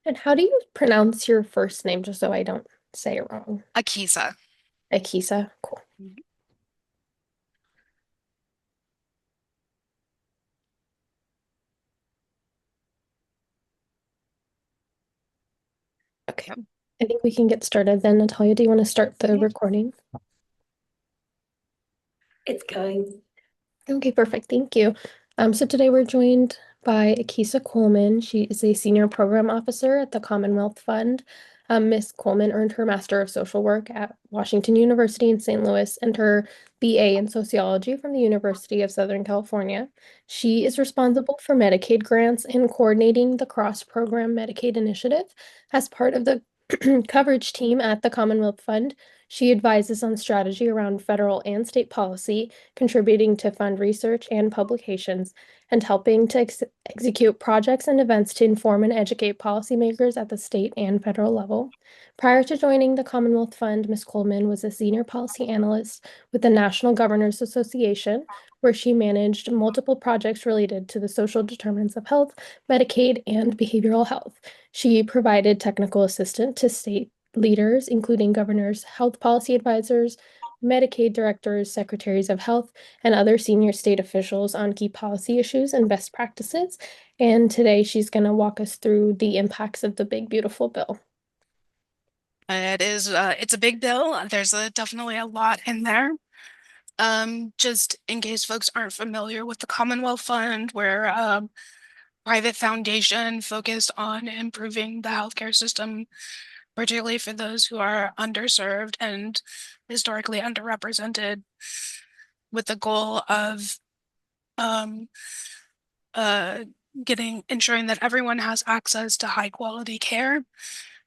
And how do you pronounce your first name, just so I don't say it wrong? Akeiisa. Akeiisa? Cool. Okay. Yep. I think we can get started then. Natalia, do you want to start the Mhm. recording? It's going. Okay, perfect. Thank you. So today we're joined by Akeiisa Coleman. She is a senior program officer at the Commonwealth Fund. Miss Coleman earned her Master of Social Work at Washington University in St. Louis and her BA in Sociology from the University of Southern California. She is responsible for Medicaid grants and coordinating the cross-program Medicaid initiative as part of the coverage team at the Commonwealth Fund. She advises on strategy around federal and state policy, contributing to fund research and publications, and helping to execute projects and events to inform and educate policymakers at the state and federal level. Prior to joining the Commonwealth Fund, Ms. Coleman was a senior policy analyst with the National Governors Association, where she managed multiple projects related to the social determinants of health, Medicaid, and behavioral health. She provided technical assistance to state leaders, including governors, health policy advisors, Medicaid directors, secretaries of health, and other senior state officials on key policy issues and best practices. And today she's going to walk us through the impacts of the big, beautiful bill. It's a big bill. There's definitely a lot in there. Just in case folks aren't familiar with the Commonwealth Fund, we're a private foundation focused on improving the healthcare system, particularly for those who are underserved and historically underrepresented, with the goal of um, uh, ensuring that everyone has access to high quality care.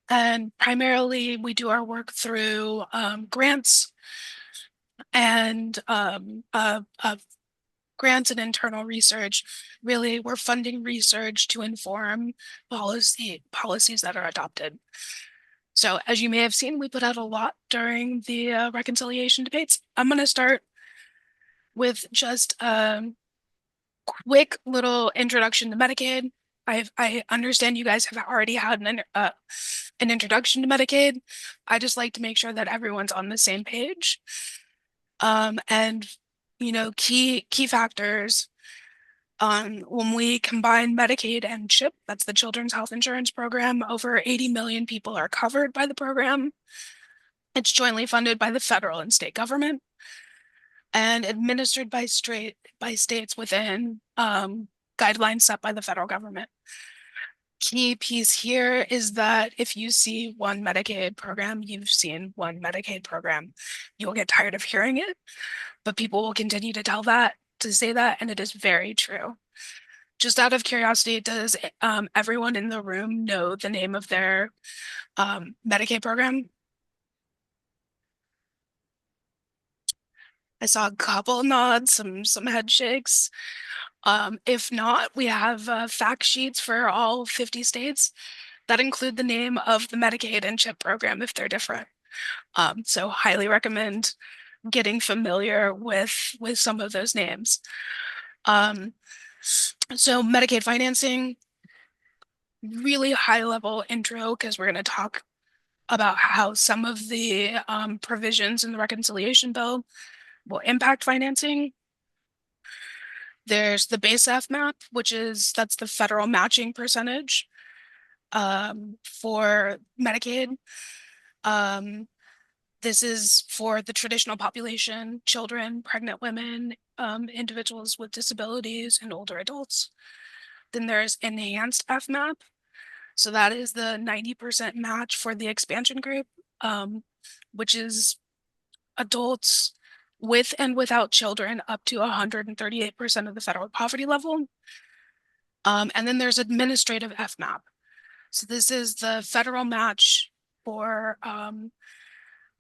And primarily, we do our work through grants and grants and internal research. Really, we're funding research to inform policies that are adopted. So, as you may have seen, we put out a lot during the reconciliation debates. I'm going to start with just quick little introduction to Medicaid. I understand you guys have already had an introduction to Medicaid. I just like to make sure that everyone's on the same page. And key factors when we combine Medicaid and CHIP, that's the Children's Health Insurance Program, over 80 million people are covered by the program. It's jointly funded by the federal and state government and administered by states within guidelines set by the federal government. Key piece here is that if you see one Medicaid program, you've seen one Medicaid program. You'll get tired of hearing it, but people will continue to say that, and it is very true. Just out of curiosity, does everyone in the room know the name of their Medicaid program? I saw a couple nods, some head shakes. If not, we have fact sheets for all 50 states that include the name of the Medicaid and CHIP program if they're different. So highly recommend getting familiar with some of those names. So Medicaid financing, really high level intro because we're going to talk about how some of the provisions in the reconciliation bill will impact financing. There's the base FMAP, that's the federal matching percentage for Medicaid. This is for the traditional population, children, pregnant women, individuals with disabilities, and older adults. Then there's enhanced FMAP. So that is the 90% match for the expansion group, which is adults with and without children up to 138% of the federal poverty level. And then there's administrative FMAP. So this is the federal match for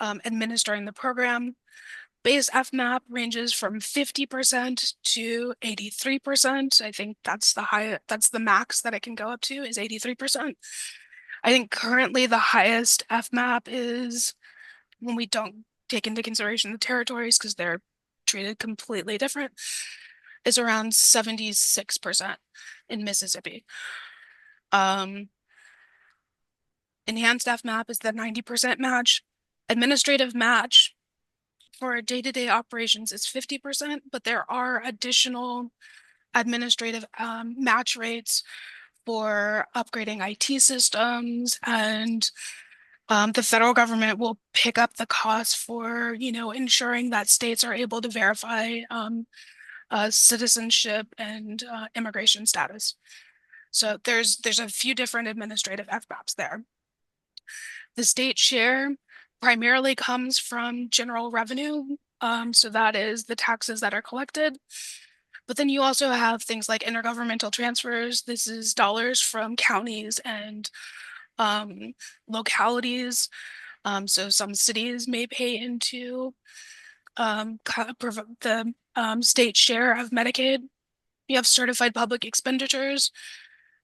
administering the program. Base FMAP ranges from 50% to 83%. I think that's the max that it can go up to is 83%. I think currently the highest FMAP is, when we don't take into consideration the territories because they're treated completely different, is around 76% in Mississippi. Enhanced FMAP is the 90% match. Administrative match for day-to-day operations is 50%, but there are additional administrative match rates for upgrading IT systems, and the federal government will pick up the cost for, ensuring that states are able to verify citizenship and immigration status. So there's a few different administrative FMAPs there. The state share primarily comes from general revenue. So that is the taxes that are collected. But then you also have things like intergovernmental transfers. This is dollars from counties and localities. So some cities may pay into the state share of Medicaid. You have certified public expenditures.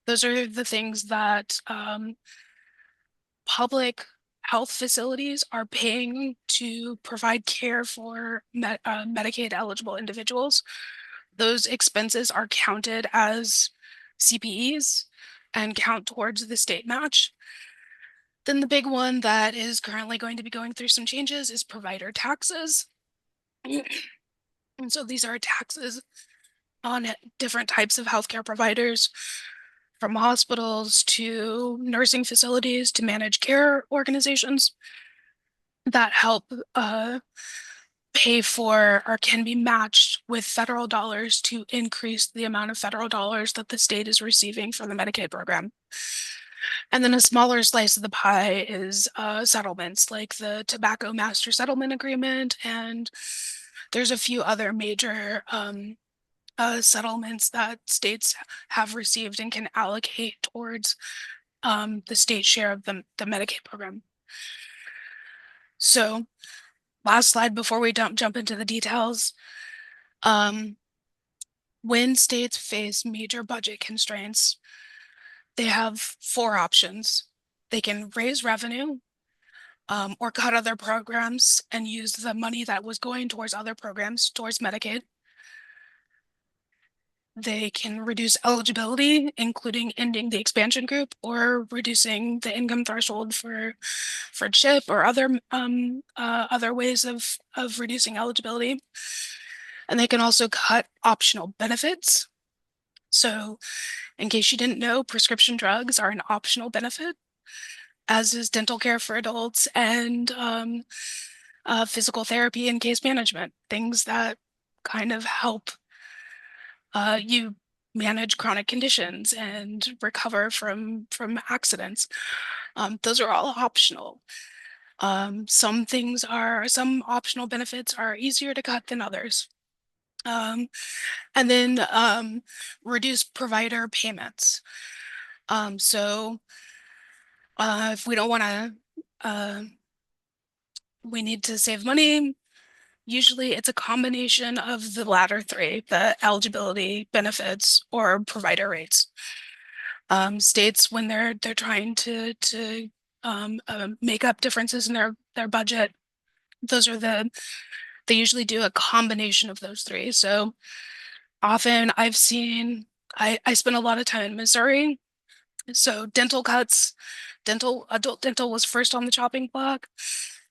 Those are the things that public health facilities are paying to provide care for Medicaid eligible individuals. Those expenses are counted as CPEs and count towards the state match. Then the big one that is currently going to be going through some changes is provider taxes. And so these are taxes on different types of healthcare providers, from hospitals to nursing facilities to managed care organizations that help pay for or can be matched with federal dollars to increase the amount of federal dollars that the state is receiving from the Medicaid program. And then a smaller slice of the pie is settlements, like the Tobacco Master Settlement Agreement, and there's a few other major settlements that states have received and can allocate towards the state share of the Medicaid program. So last slide before we jump into the details. When states face major budget constraints, they have four options. They can raise revenue or cut other programs and use the money that was going towards other programs towards Medicaid. They can reduce eligibility, including ending the expansion group or reducing the income threshold for CHIP or other ways of reducing eligibility. And they can also cut optional benefits. So in case you didn't know, prescription drugs are an optional benefit, as is dental care for adults and physical therapy and case management, things that kind of help you manage chronic conditions and recover from accidents. Those are all optional. Some optional benefits are easier to cut than others. And then reduce provider payments. So if we don't want to, we need to save money. Usually it's a combination of the latter three, the eligibility, benefits, or provider rates. States, when they're trying to make up differences in their budget, they usually do a combination of those three. So often I spent a lot of time in Missouri. So dental cuts, adult dental was first on the chopping block,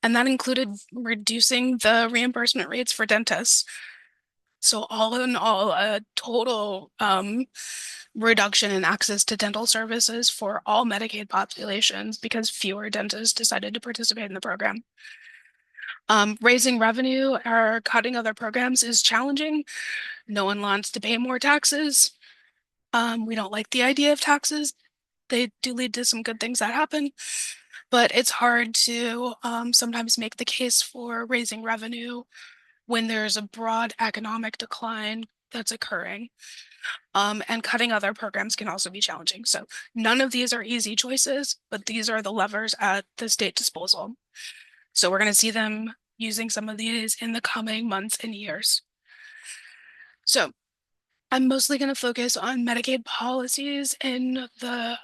and that included reducing the reimbursement rates for dentists. So all in all, a total reduction in access to dental services for all Medicaid populations because fewer dentists decided to participate in the program. Raising revenue or cutting other programs is challenging. No one wants to pay more taxes. We don't like the idea of taxes. They do lead to some good things that happen, but it's hard to sometimes make the case for raising revenue when there's a broad economic decline that's occurring. And cutting other programs can also be challenging. So none of these are easy choices, but these are the levers at the state disposal. So we're going to see them using some of these in the coming months and years. So I'm mostly going to focus on Medicaid policies in the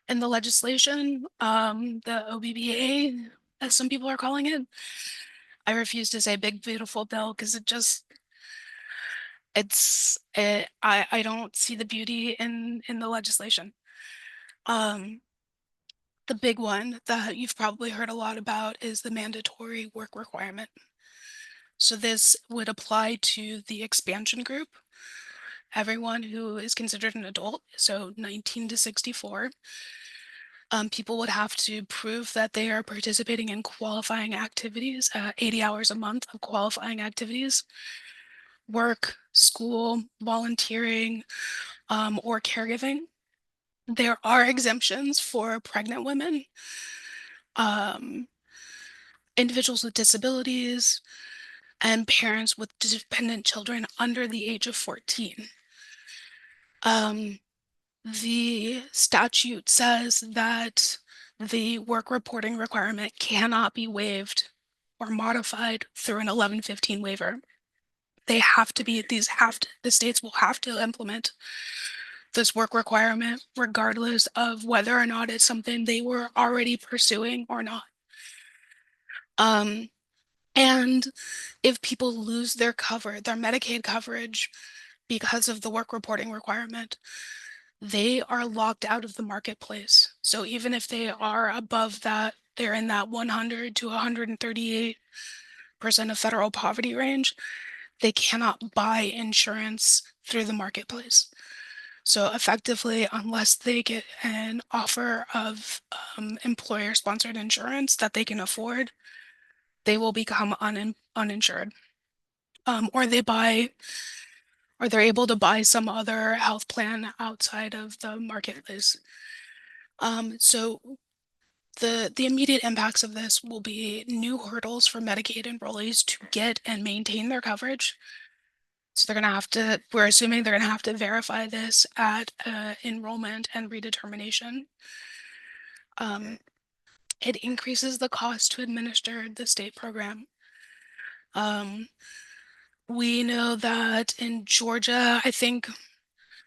legislation, the OBBA, as some people are calling it. I refuse to say big beautiful bill because I don't see the beauty in the legislation. The big one that you've probably heard a lot about is the mandatory work requirement. So this would apply to the expansion group, everyone who is considered an adult, so 19 to 64. People would have to prove that they are participating in qualifying activities, 80 hours a month of qualifying activities, work, school, volunteering, or caregiving. There are exemptions for pregnant women, um, individuals with disabilities, and parents with dependent children under the age of 14. The statute says that the work reporting requirement cannot be waived or modified through an 1115 waiver. They have to be, the states will have to implement this work requirement regardless of whether or not it's something they were already pursuing or not. And if people lose their Medicaid coverage because of the work reporting requirement, they are locked out of the marketplace. So even if they are above that, they're in that 100 to 138% of federal poverty range, they cannot buy insurance through the marketplace. So effectively, unless they get an offer of employer-sponsored insurance that they can afford, they will become uninsured. Or they're able to buy some other health plan outside of the marketplace. So the immediate impacts of this will be new hurdles for Medicaid enrollees to get and maintain their coverage. So we're assuming they're gonna have to verify this at enrollment and redetermination. It increases the cost to administer the state program. We know that in Georgia, I think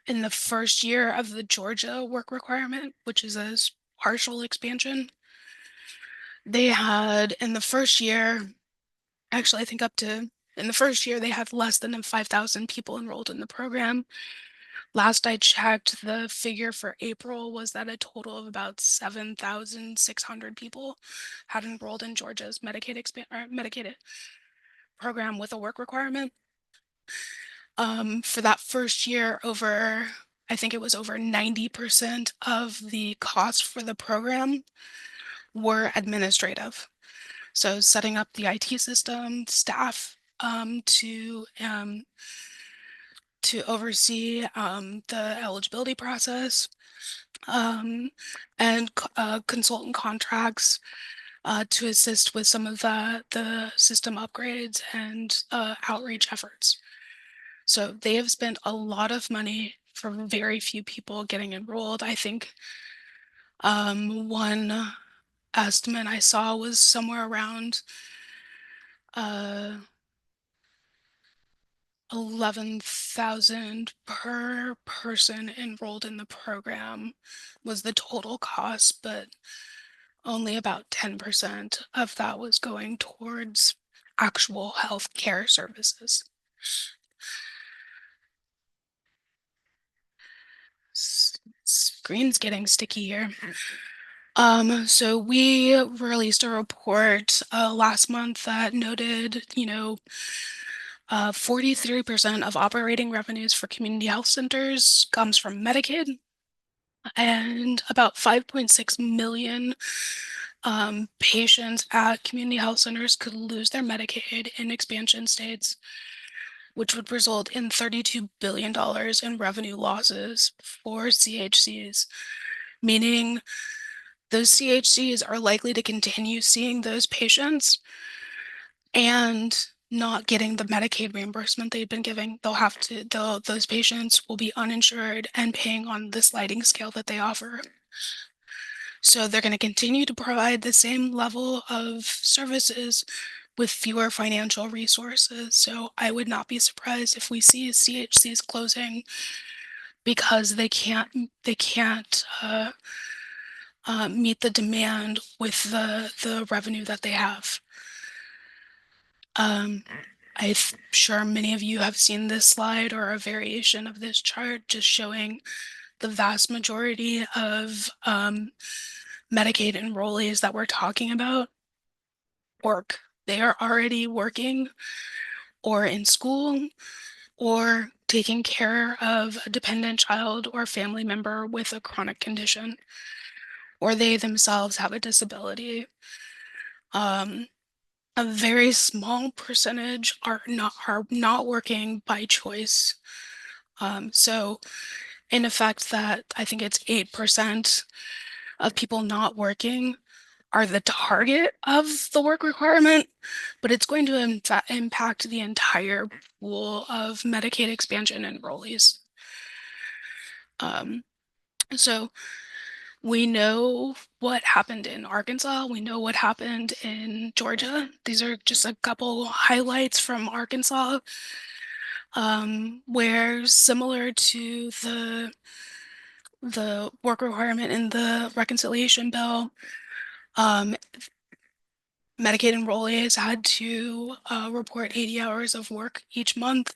in the first year of the Georgia work requirement, which is a partial expansion, they had in the first year, actually, I think in the first year, they had less than 5,000 people enrolled in the program. Last I checked, the figure for April was that a total of about 7,600 people had enrolled in Georgia's Medicaid program with a work requirement. For that first year, I think it was over 90% of the costs for the program were administrative. So setting up the IT system, staff to oversee the eligibility process, and consultant contracts to assist with some of the system upgrades and outreach efforts. So they have spent a lot of money for very few people getting enrolled. I think one estimate I saw was somewhere around 11,000 per person enrolled in the program was the total cost, but only about 10% of that was going towards actual health care services. Screen's getting sticky here. So we released a report last month that noted, 43% of operating revenues for community health centers comes from Medicaid, and about 5.6 million patients at community health centers could lose their Medicaid in expansion states, which would result in $32 billion in revenue losses for CHCs, meaning those CHCs are likely to continue seeing those patients and not getting the Medicaid reimbursement they've been giving. Those patients will be uninsured and paying on the sliding scale that they offer. So they're going to continue to provide the same level of services with fewer financial resources. So I would not be surprised if we see CHCs closing because they can't meet the demand with the revenue that they have. I'm sure many of you have seen this slide or a variation of this chart just showing the vast majority of Medicaid enrollees that we're talking about work. They are already working or in school or taking care of a dependent child or family member with a chronic condition, or they themselves have a disability. Um, a very small percentage are not working by choice. So in effect, that I think it's 8% of people not working are the target of the work requirement, but it's going to impact the entire pool of Medicaid expansion enrollees. Um, so we know what happened in Arkansas. We know what happened in Georgia. These are just a couple highlights from Arkansas, where similar to the work requirement in the reconciliation bill, um, Medicaid enrollees had to report 80 hours of work each month,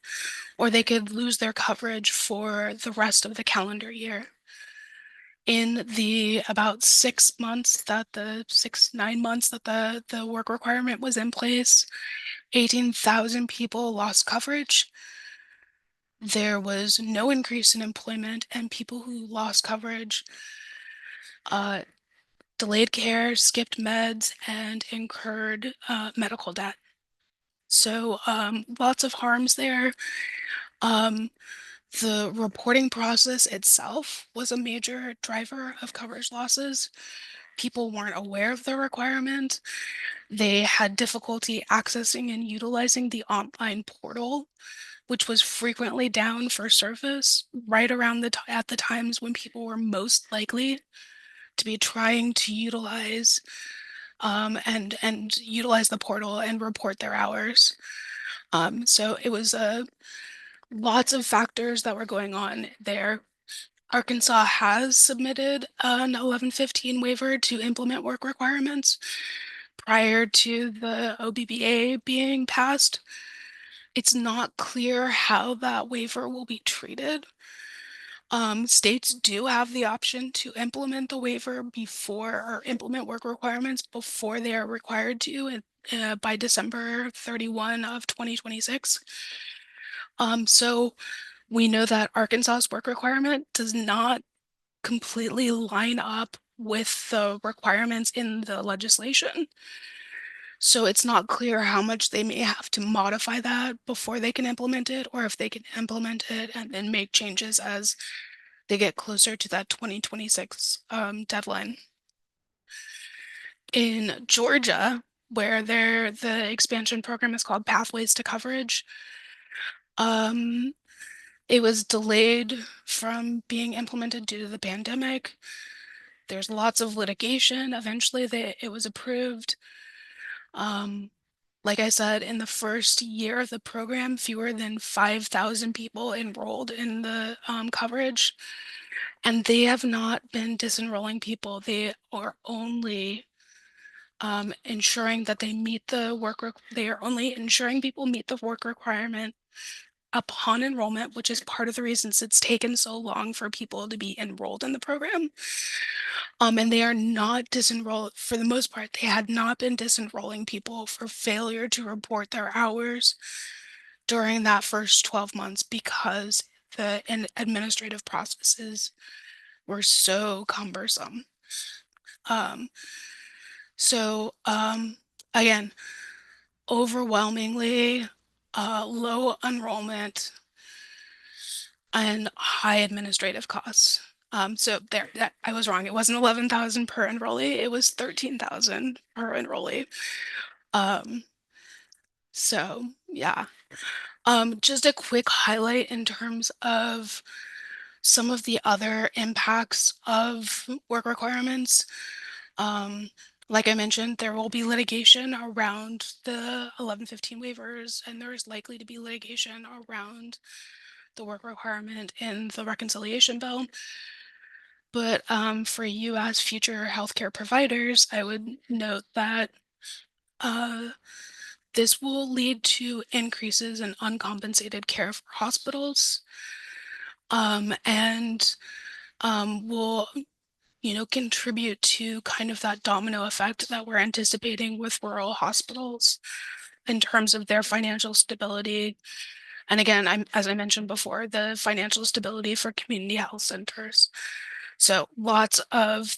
or they could lose their coverage for the rest of the calendar year. In the about 6 months that the 9 months that the work requirement was in place, 18,000 people lost coverage. There was no increase in employment, and people who lost coverage delayed care, skipped meds, and incurred medical debt. So lots of harms there. Um, the reporting process itself was a major driver of coverage losses. People weren't aware of the requirement. They had difficulty accessing and utilizing the online portal, which was frequently down for service right around at the times when people were most likely to be trying to utilize and utilize the portal and report their hours. So it was lots of factors that were going on there. Arkansas has submitted an 1115 waiver to implement work requirements prior to the OBBA being passed. It's not clear how that waiver will be treated. States do have the option to implement the waiver before or implement work requirements before they are required to by December 31 of 2026. So we know that Arkansas's work requirement does not completely line up with the requirements in the legislation. So it's not clear how much they may have to modify that before they can implement it, or if they can implement it and then make changes as they get closer to that 2026 deadline. In Georgia, where the expansion program is called Pathways to Coverage, it was delayed from being implemented due to the pandemic. There's lots of litigation. Eventually, it was approved. Like I said, in the first year of the program, fewer than 5,000 people enrolled in the coverage, and they have not been disenrolling people. They are only ensuring that they meet the they are only ensuring people meet the work requirement upon enrollment, which is part of the reasons it's taken so long for people to be enrolled in the program. And they are not disenrolled, for the most part, they had not been disenrolling people for failure to report their hours during that first 12 months because the administrative processes were so cumbersome. Um, so again, overwhelmingly low enrollment and high administrative costs. So there, I was wrong. It wasn't 11,000 per enrollee. It was 13,000 per enrollee. Um, so yeah. Just a quick highlight in terms of some of the other impacts of work requirements. Um, like I mentioned, there will be litigation around the 1115 waivers, and there is likely to be litigation around the work requirement in the reconciliation bill. But for you as future healthcare providers, I would note that uh, this will lead to increases in uncompensated care for hospitals, and will contribute to kind of that domino effect that we're anticipating with rural hospitals in terms of their financial stability. And again, as I mentioned before, the financial stability for community health centers. So lots of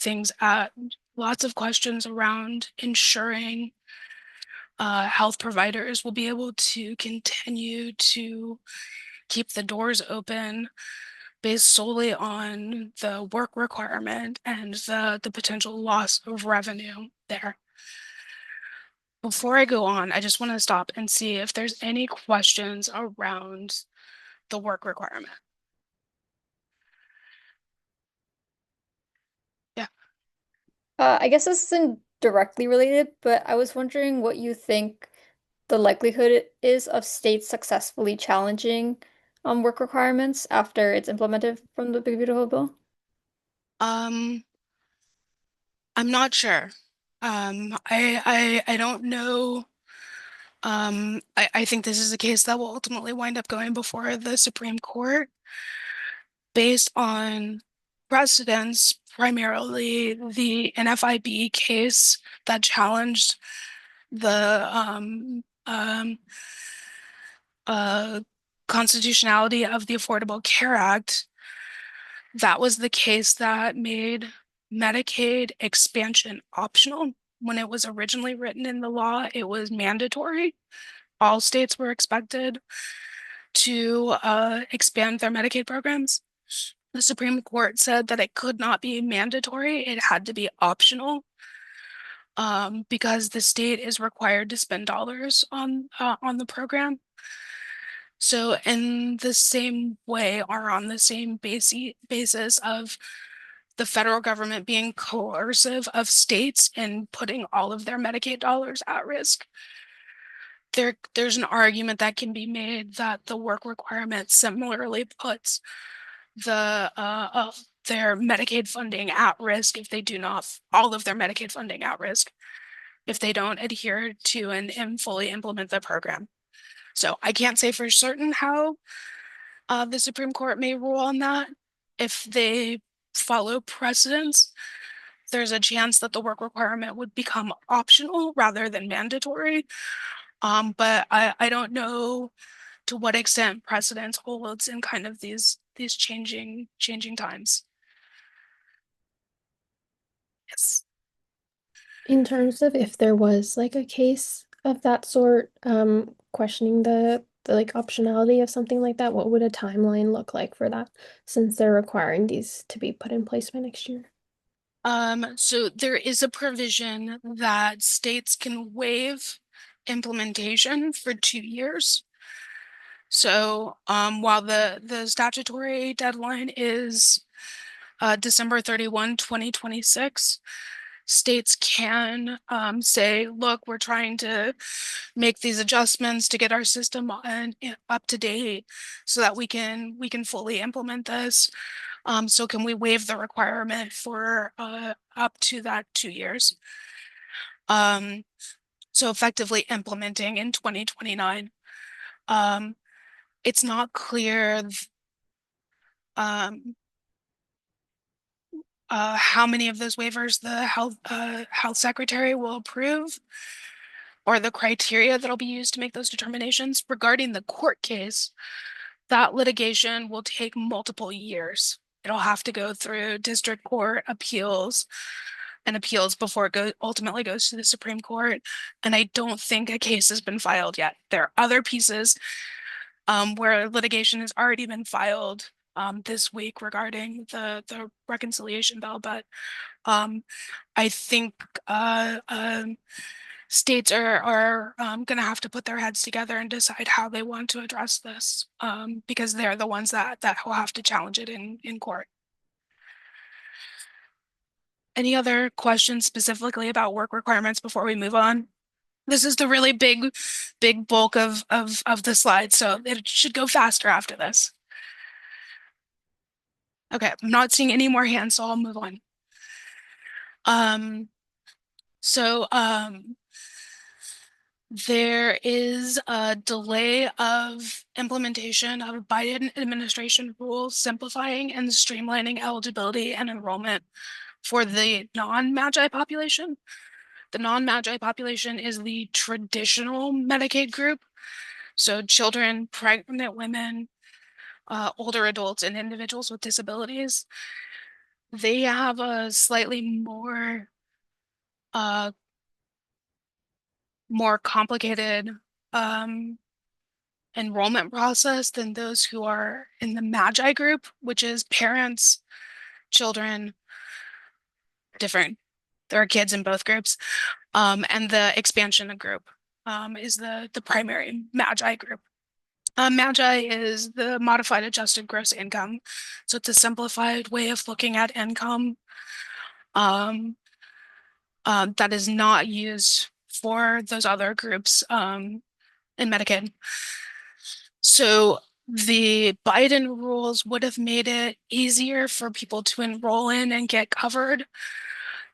questions around ensuring health providers will be able to continue to keep the doors open based solely on the work requirement and the potential loss of revenue there. Before I go on, I just want to stop and see if there's any questions around the work requirement. Yeah. I guess this isn't directly related, but I was wondering what you think the likelihood is of states successfully challenging work requirements after it's implemented from the Big Beautiful Bill. Um, I'm not sure. I don't know. I think this is a case that will ultimately wind up going before the Supreme Court based on precedents, primarily the NFIB case that challenged the uh, constitutionality of the Affordable Care Act. That was the case that made Medicaid expansion optional. When it was originally written in the law, it was mandatory. All states were expected to expand their Medicaid programs. The Supreme Court said that it could not be mandatory, it had to be optional, because the state is required to spend dollars on the program. So in the same way, or on the same basis of the federal government being coercive of states and putting all of their Medicaid dollars at risk, there's an argument that can be made that the work requirement similarly puts their Medicaid funding at risk if they do not, all of their Medicaid funding at risk if they don't adhere to and fully implement the program. So I can't say for certain how the Supreme Court may rule on that. If they follow precedents, there's a chance that the work requirement would become optional rather than mandatory. But I don't know to what extent precedence holds in kind of these changing times. Yes. In terms of if there was like a case of that sort, questioning the like optionality of something like that, what would a timeline look like for that since they're requiring these to be put in place by next year? So there is a provision that states can waive implementation for 2 years. So while the statutory deadline is December 31, 2026, states can say, look, we're trying to make these adjustments to get our system up to date so that we can fully implement this. So can we waive the requirement for up to that 2 years? Um, so effectively implementing in 2029. Um, it's not clear um, how many of those waivers the health secretary will approve or the criteria that'll be used to make those determinations. Regarding the court case, that litigation will take multiple years. It'll have to go through district court appeals and appeals before it ultimately goes to the Supreme Court. And I don't think a case has been filed yet. There are other pieces where litigation has already been filed this week regarding the reconciliation bill, but I think states are going to have to put their heads together and decide how they want to address this, because they're the ones that will have to challenge it in court. Any other questions specifically about work requirements before we move on? This is the really big bulk of the slide, so it should go faster after this. Okay, I'm not seeing any more hands, so I'll move on. Um, so there is a delay of implementation of Biden administration rules simplifying and streamlining eligibility and enrollment For the non-Magi population, the non-Magi population is the traditional Medicaid group. So children, pregnant women, older adults, and individuals with disabilities. They have a slightly uh, more complicated enrollment process than those who are in the Magi group, which is parents, children, different. There are kids in both groups. And the expansion group is the primary Magi group. Magi is the modified adjusted gross income. So it's a simplified way of looking at income that is not used for those other groups in Medicaid. So the Biden rules would have made it easier for people to enroll in and get covered.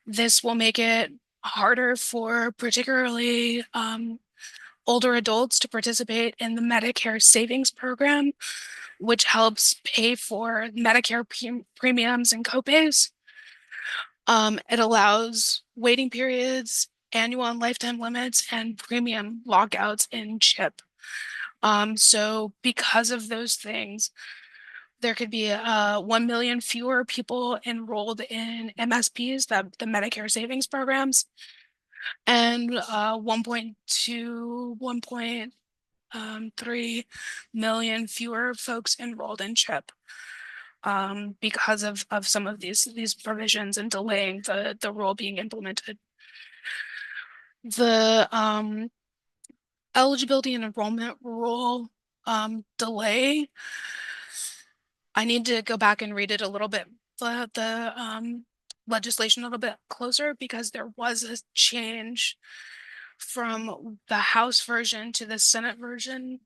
This will make it harder for particularly older adults to participate in the Medicare savings program, which helps pay for Medicare premiums and copays. It allows waiting periods, annual and lifetime limits, and premium lockouts in CHIP. So because of those things, there could be 1 million fewer people enrolled in MSPs, the Medicare savings programs, and 1.2, 1.3 million fewer folks enrolled in CHIP because of some of these provisions and delaying the rule being implemented. The eligibility and enrollment rule delay, I need to go back and read it a little bit, the legislation a little bit closer, because there was a change from the House version to the Senate version,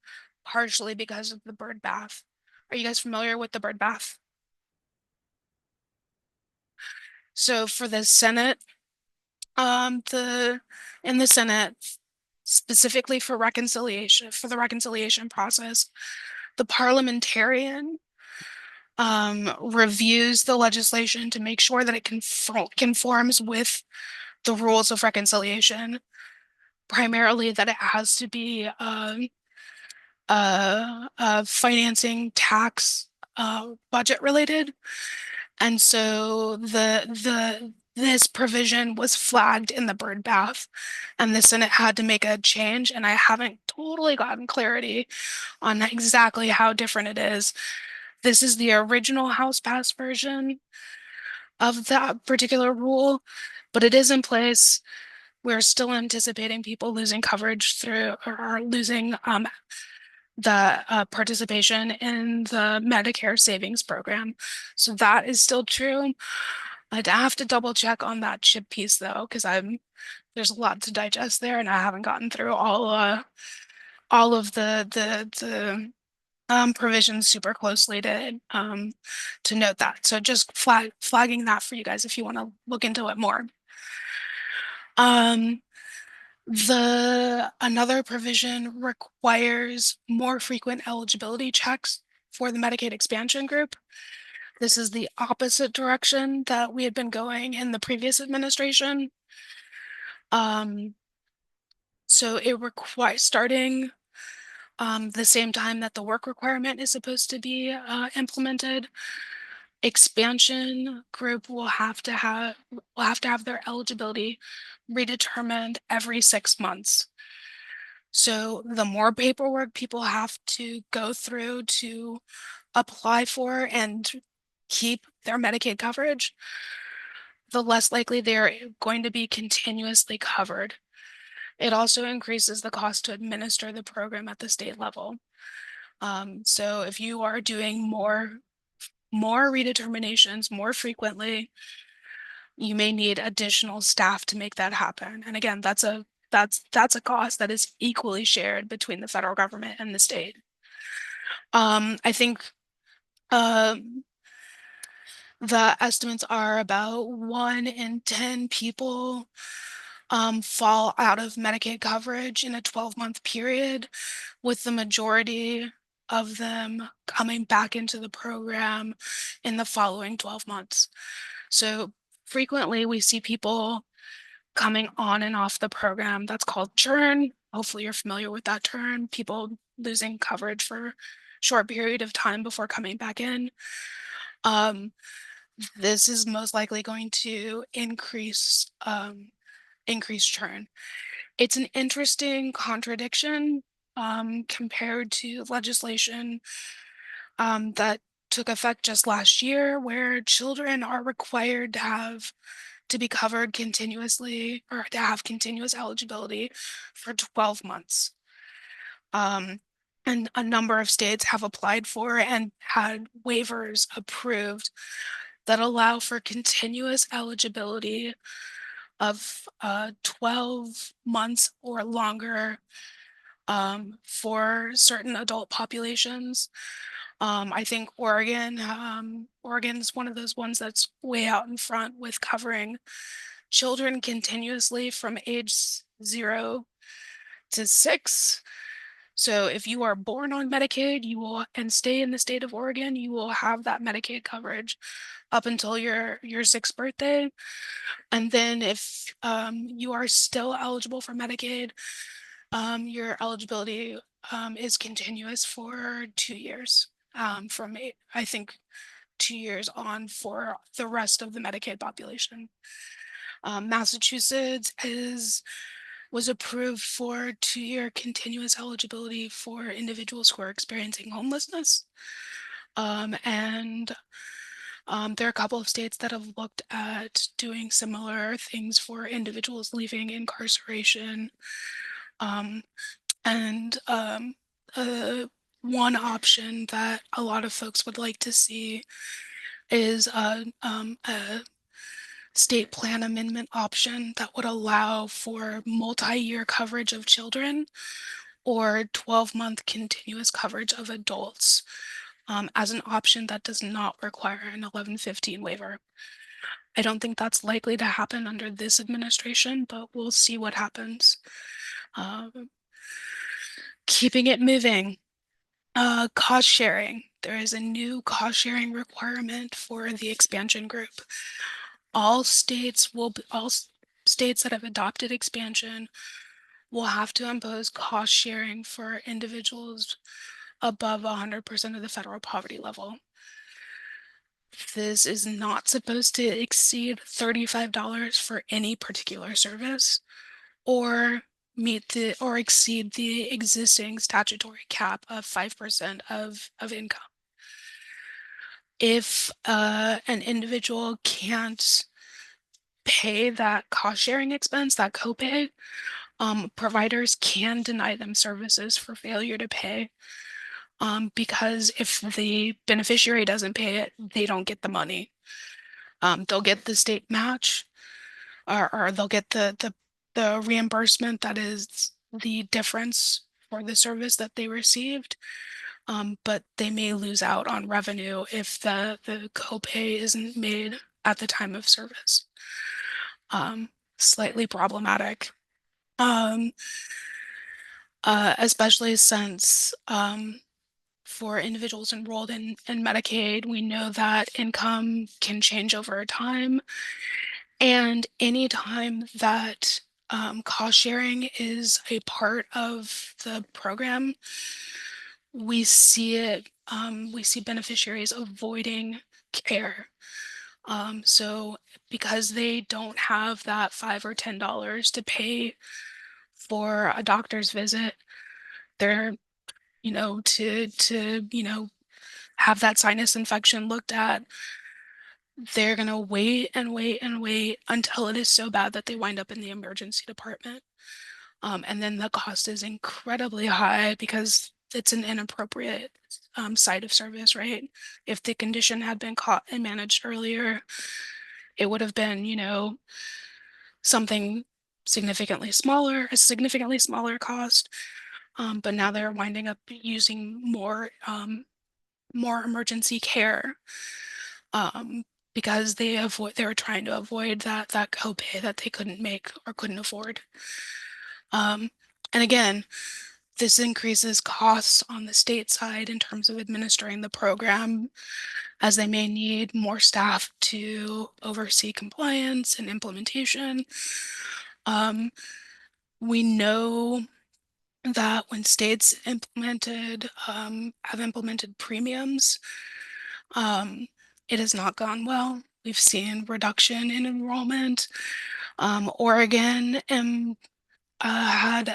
partially because of the bird bath. Are you guys familiar with the bird bath? So for the Senate, in the Senate, specifically for the reconciliation process, the parliamentarian reviews the legislation to make sure that it conforms with the rules of reconciliation, primarily that it has to be financing, tax, budget related. And so this provision was flagged in the bird bath, and the Senate had to make a change, and I haven't totally gotten clarity on exactly how different it is. This is the original House passed version of that particular rule, but it is in place. We're still anticipating people losing coverage through or losing the participation in the Medicare savings program. So that is still true. I'd have to double check on that CHIP piece though, because there's a lot to digest there, and I haven't gotten through all of the provisions super closely to note that. So just flagging that for you guys if you want to look into it more. Another provision requires more frequent eligibility checks for the Medicaid expansion group. This is the opposite direction that we had been going in the previous administration. So it requires starting the same time that the work requirement is supposed to be implemented. Expansion group will have to have their eligibility redetermined every 6 months. So the more paperwork people have to go through to apply for and keep their Medicaid coverage, the less likely they're going to be continuously covered. It also increases the cost to administer the program at the state level. So if you are doing more redeterminations more frequently, you may need additional staff to make that happen. And again, that's a cost that is equally shared between the federal government and the state. I think the estimates are about 1 in 10 people fall out of Medicaid coverage in a 12-month period, with the majority of them coming back into the program in the following 12 months. So frequently we see people coming on and off the program. That's called churn. Hopefully you're familiar with that term. People losing coverage for a short period of time before coming back in. This is most likely going to increase churn. It's an interesting contradiction compared to legislation that took effect just last year, where children are required to be covered continuously or to have continuous eligibility for 12 months. And a number of states have applied for and had waivers approved that allow for continuous eligibility of 12 months or longer for certain adult populations. I think Oregon's one of those ones that's way out in front with covering children continuously from age 0 to 6. So if you are born on Medicaid, and stay in the state of Oregon, you will have that Medicaid coverage up until your 6th birthday. And then if you are still eligible for Medicaid, your eligibility is continuous for 2 years. From I think 2 years on for the rest of the Medicaid population. Massachusetts was approved for 2-year continuous eligibility for individuals who are experiencing homelessness. And there are a couple of states that have looked at doing similar things for individuals leaving incarceration. One option that a lot of folks would like to see is a state plan amendment option that would allow for multi-year coverage of children or 12-month continuous coverage of adults as an option that does not require an 1115 waiver. I don't think that's likely to happen under this administration, but we'll see what happens. Keeping it moving. Cost sharing. There is a new cost sharing requirement for the expansion group. All states that have adopted expansion will have to impose cost sharing for individuals above 100% of the federal poverty level. This is not supposed to exceed $35 for any particular service or exceed the existing statutory cap of 5% of income. If an individual can't pay that cost sharing expense, that copay, providers can deny them services for failure to pay. Because if the beneficiary doesn't pay it, they don't get the money. They'll get the state match, or they'll get the reimbursement that is the difference for the service that they received. But they may lose out on revenue if the copay isn't made at the time of service. Slightly problematic. Especially since for individuals enrolled in Medicaid, we know that income can change over time. And anytime that cost sharing is a part of the program, we see beneficiaries avoiding care. So because they don't have that $5 or $10 to pay for a doctor's visit, they're, to have that sinus infection looked at, they're going to wait and wait and wait until it is so bad that they wind up in the emergency department. And then the cost is incredibly high because it's an inappropriate site of service, right? If the condition had been caught and managed earlier, it would have been, something a significantly smaller cost. But now they're winding up using more emergency care because they were trying to avoid that copay that they couldn't make or couldn't afford. And again, This increases costs on the state side in terms of administering the program, as they may need more staff to oversee compliance and implementation. We know that when states have implemented premiums, it has not gone well. We've seen reduction in enrollment. Oregon had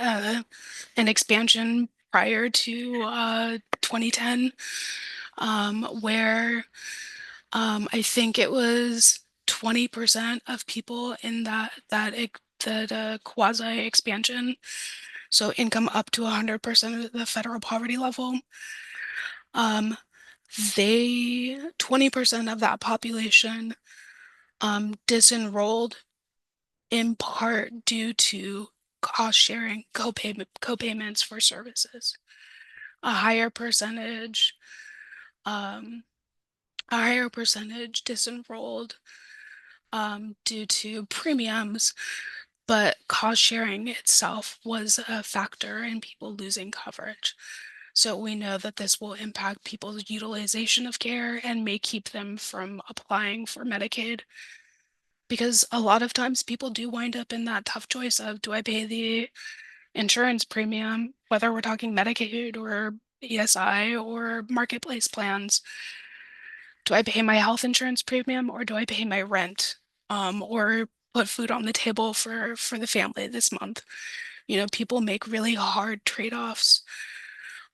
an expansion prior to 2010, where I think it was 20% of people in that quasi expansion, so income up to 100% of the federal poverty level. 20% of that population disenrolled in part due to cost sharing co-payments for services. A higher percentage disenrolled due to premiums, but cost sharing itself was a factor in people losing coverage. So we know that this will impact people's utilization of care and may keep them from applying for Medicaid. Because a lot of times people do wind up in that tough choice of, do I pay the insurance premium, whether we're talking Medicaid or ESI or marketplace plans? Do I pay my health insurance premium, or do I pay my rent, or put food on the table for the family this month? You know, people make really hard trade-offs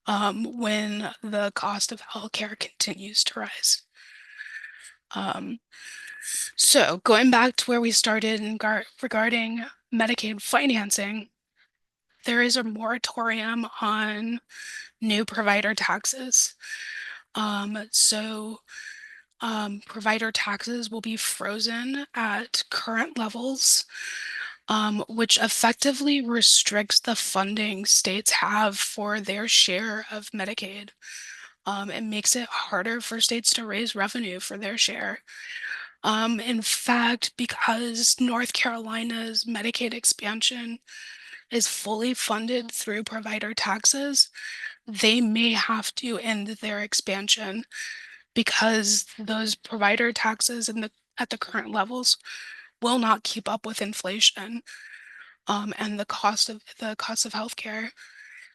when the cost of healthcare continues to rise. So going back to where we started regarding Medicaid financing, there is a moratorium on new provider taxes. Provider taxes will be frozen at current levels, which effectively restricts the funding states have for their share of Medicaid. It makes it harder for states to raise revenue for their share. In fact, because North Carolina's Medicaid expansion is fully funded through provider taxes, they may have to end their expansion because those provider taxes at the current levels will not keep up with inflation and the cost of healthcare.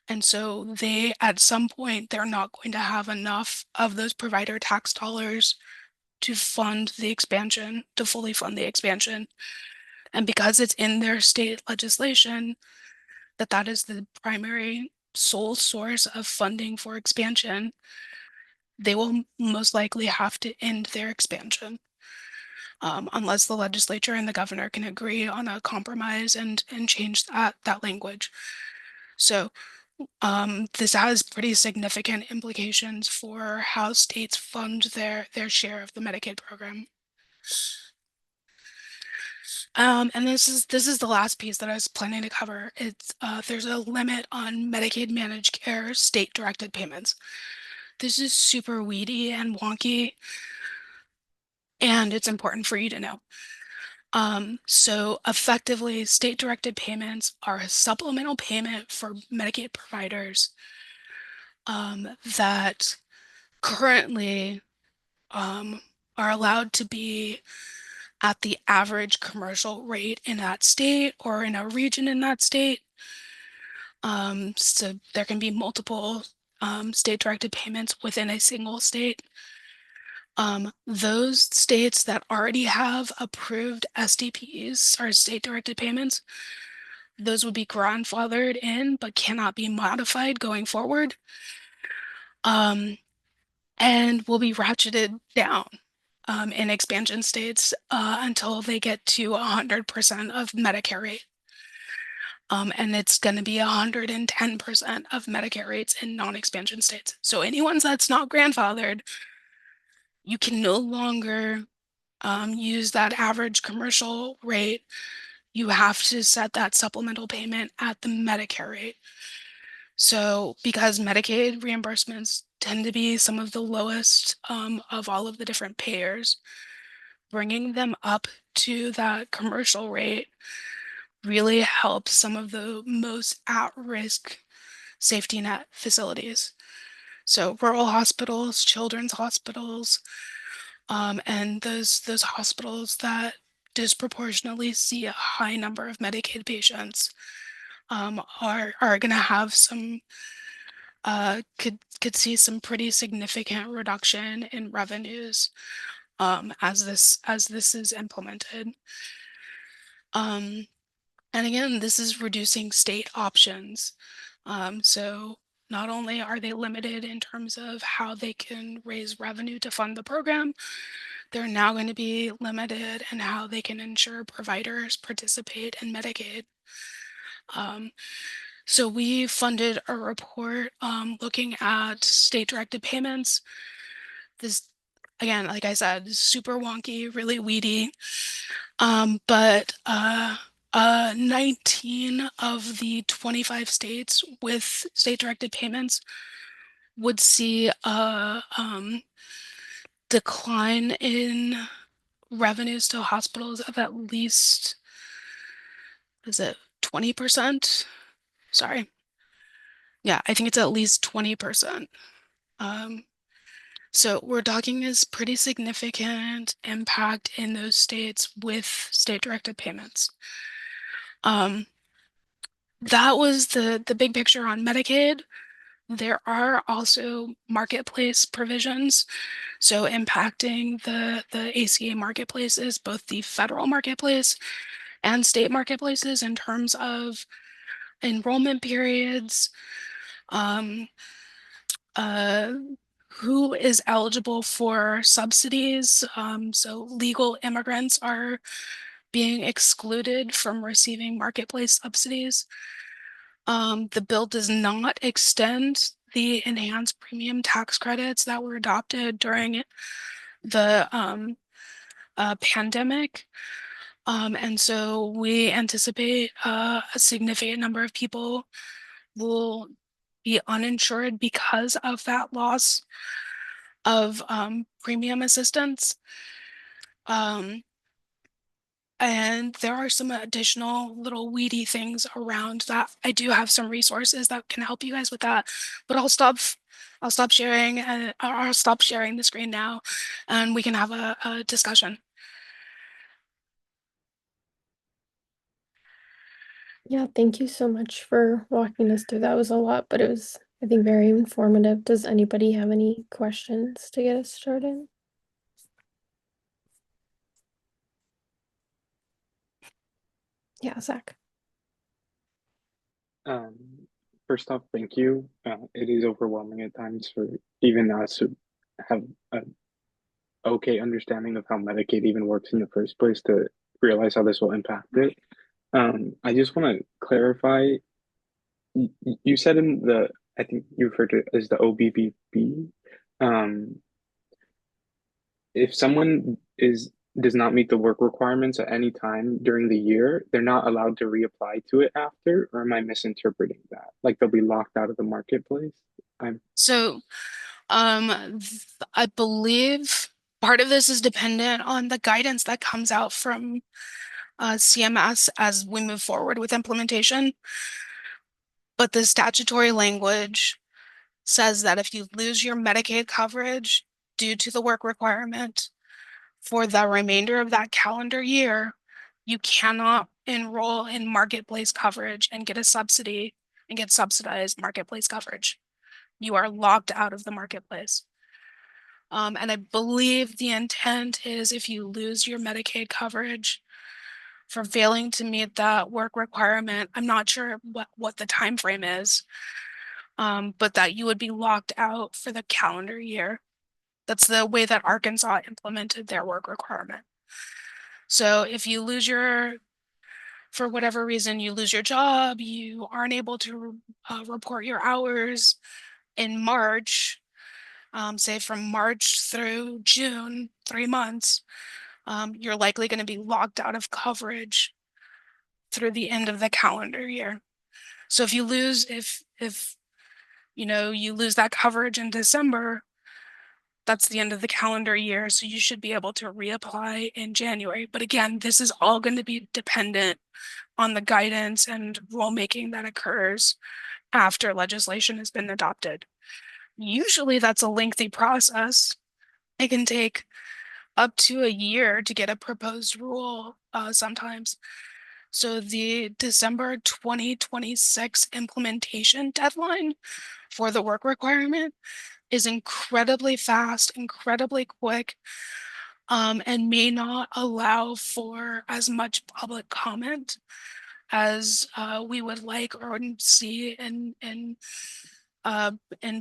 And so they, at some point, they're not going to have enough of those provider tax dollars to fund the expansion, to fully fund the expansion. And because it's in their state legislation that is the primary sole source of funding for expansion, they will most likely have to end their expansion. Unless the legislature and the governor can agree on a compromise and change that language. So this has pretty significant implications for how states fund their share of the Medicaid program. And this is the last piece that I was planning to cover. It's there's a limit on Medicaid managed care state-directed payments. This is super weedy and wonky, and it's important for you to know. So effectively, state-directed payments are a supplemental payment for Medicaid providers that currently are allowed to be at the average commercial rate in that state or in a region in that state. So there can be multiple state-directed payments within a single state. Those states that already have approved SDPs, or state-directed payments, those would be grandfathered in but cannot be modified going forward, and will be ratcheted down in expansion states until they get to 100% of Medicare rate. And it's going to be 110% of Medicare rates in non-expansion states. So anyone that's not grandfathered, you can no longer use that average commercial rate. You have to set that supplemental payment at the Medicare rate. So because Medicaid reimbursements tend to be some of the lowest of all of the different payers, bringing them up to that commercial rate really helps some of the most at-risk safety net facilities. So rural hospitals, children's hospitals, and those hospitals that disproportionately see a high number of Medicaid patients are going to have some could see some pretty significant reduction in revenues as this is implemented. And again, this is reducing state options. So not only are they limited in terms of how they can raise revenue to fund the program, they're now going to be limited in how they can ensure providers participate in Medicaid. So we funded a report looking at state-directed payments. This, again, like I said, is super wonky, really weedy. But 19 of the 25 states with state-directed payments would see a decline in revenues to hospitals of at least, is it 20%? Sorry. Yeah, I think it's at least 20%. So we're talking is pretty significant impact in those states with state-directed payments. That was the big picture on Medicaid. There are also marketplace provisions, so impacting the ACA marketplaces, both the federal marketplace and state marketplaces in terms of enrollment periods, who is eligible for subsidies. So legal immigrants are being excluded from receiving marketplace subsidies. The bill does not extend the enhanced premium tax credits that were adopted during the pandemic. And so we anticipate a significant number of people will be uninsured because of that loss of premium assistance. And there are some additional little weedy things around that. I do have some resources that can help you guys with that, but I'll stop sharing and I'll stop sharing the screen now and we can have a discussion. Yeah, thank you so much for walking us through. That was a lot, but it was, I think, very informative. Does anybody have any questions to get us started? Yeah, Zach. Um, First off, thank you. It is overwhelming at times for even us who have an okay understanding of how Medicaid even works in the first place to realize how this will impact it. I just want to clarify. You said in the, I think you referred to it as the OBBB. Um, if someone does not meet the work requirements at any time during the year, they're not allowed to reapply to it after, or am I misinterpreting that? Like they'll be locked out of the marketplace? I'm So I believe part of this is dependent on the guidance that comes out from CMS as we move forward with implementation. But the statutory language says that if you lose your Medicaid coverage due to the work requirement for the remainder of that calendar year, you cannot enroll in marketplace coverage and get a subsidy and get subsidized marketplace coverage. You are locked out of the marketplace. And I believe the intent is if you lose your Medicaid coverage for failing to meet that work requirement, I'm not sure what the time frame is, but that you would be locked out for the calendar year. That's the way that Arkansas implemented their work requirement. So if you lose for whatever reason, you lose your job, you aren't able to report your hours in March, say from March through June, 3 months, you're likely going to be locked out of coverage through the end of the calendar year. So if you lose, if you lose that coverage in December, that's the end of the calendar year. So you should be able to reapply in January. But again, this is all going to be dependent on the guidance and rulemaking that occurs after legislation has been adopted. Usually that's a lengthy process. It can take up to a year to get a proposed rule sometimes. So the December 2026 implementation deadline for the work requirement is incredibly fast, incredibly quick, and may not allow for as much public comment as we would like or see in